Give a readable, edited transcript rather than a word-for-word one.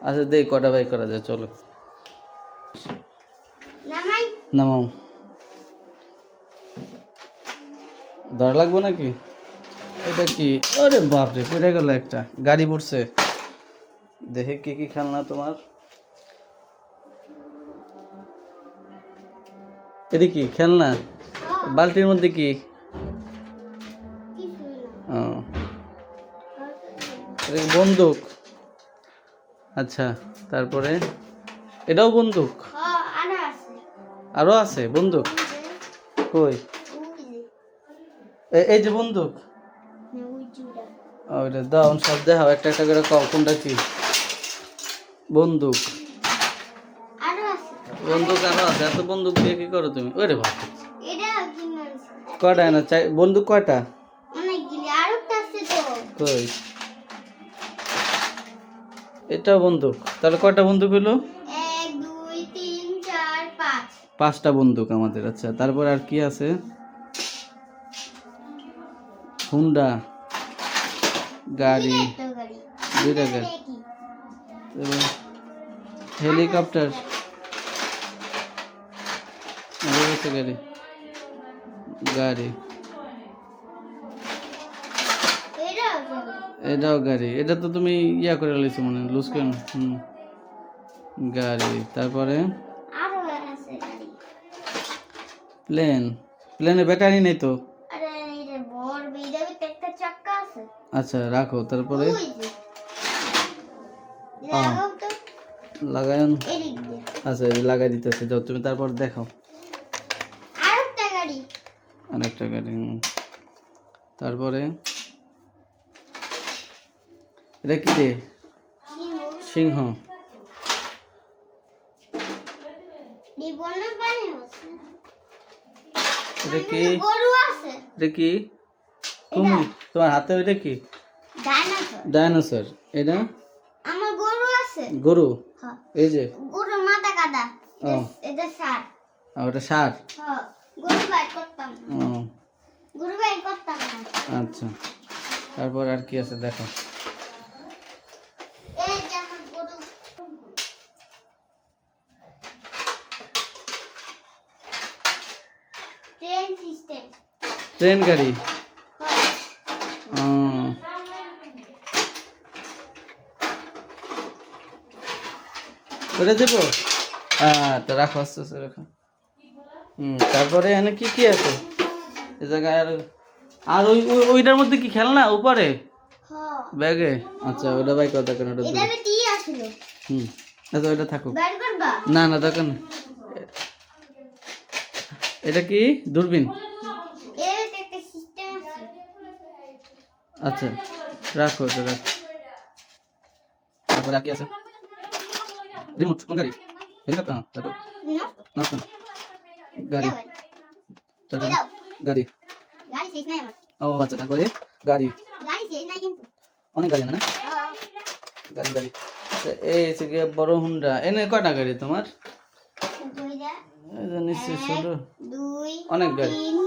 আচ্ছা দেখ কটা বাইক করা যায়, চলো নামাও। ধর লাগবো নাকি? এটা কি? আরে বাপরে, পড়ে গেল একটা, গাড়ি পড়ছে। দেখে কি কি খেলনা তোমার? এটা কি খেলনা? বালতির মধ্যে কি? ও, এটা কি বন্দুক? আচ্ছা, তারপরে এটাও বন্দুক? আরো আছে বন্দুক? কই? এই যে বন্দুক। ওইটা দাও, সব দেখাও, একটা একটা করে কও কোনটা কি। বন্দুক, বন্দুক আরো আছে। এত বন্দুক দিয়ে কি করো তুমি? ওরে বাপ, কয়টা না চাই বন্দুক? কয়টা? কই? এটা বন্দুক? তাহলে কয়টা বন্দুক হলো? 1 2 3 4 5 5টা বন্দুক আমাদের। আচ্ছা, তারপর আর কি আছে? হুন্ডা, গাড়ি, দুইটা গাড়ি, হেলিকপ্টার, গাড়ি, গাড়ি, এটাও গাড়ি। এটা তো তুমি ইয়া করে লাইছো মনে হয়, লুজ করে। গাড়ি, তারপরে প্লেন। প্লেনে ব্যাটারি নেই তো? আচ্ছা রাখো, তারপরে লাগায়। আচ্ছা লাগাই দিতেছে, যাও তুমি, তারপর দেখো আরেকটা গাড়ি। তারপরে এটা কি রে? সিংহ। এটা কি? এটা কি? তুমি তোমার হাতে ওইটা কি? ডাইনোসর। এটা আমার গরু আছে। গরু? হ্যাঁ। এই যে গরু মাথা কাটা। ও, এটা ষাঁড়। ওটা ষাঁড়? হ্যাঁ, গরু বাই করতাম। ও গরু বাই করতাম না। আচ্ছা, তারপর আর কি আছে দেখো। এই যে আমার গরু। Train system. ট্রেন গাড়ি। ওটা দেবো? তো রাখো, আস্তে আস্তে রাখো। তারপরে এখানে কি কি আছে এই জায়গায়? আর আর ওইটার মধ্যে কি খেলনা উপরে হ্যাঁ। ব্যাগে? আচ্ছা, ওটা বাই কর, দেখেন ওটা এটা টি আছিল। আচ্ছা ওইটা থাকুক। বের করবা? না না, দেখেন এটা কি? দূরবীন? এর একটা সিস্টেম আছে। আচ্ছা রাখো, ওটা রাখো। তারপরে আর কি আছে? রিমোট কোন গাড়ি? হেলিকপ্টার? তারপর না না, গাড়ি, তারপর গাড়ি। গাড়ি শেষ নাই আমার। ও আচ্ছা, তারপরে গাড়ি। গাড়ি শেষ নাই কিন্তু। অনেক গাড়ি না? গাড়ি গাড়ি। এই হচ্ছে গিয়ে বড় হুন্ডা। এনে কয়টা গাড়ি তোমার? দুইটা। এই যে নিশ্চয় ছোট। 2 অনেক গাড়ি। 3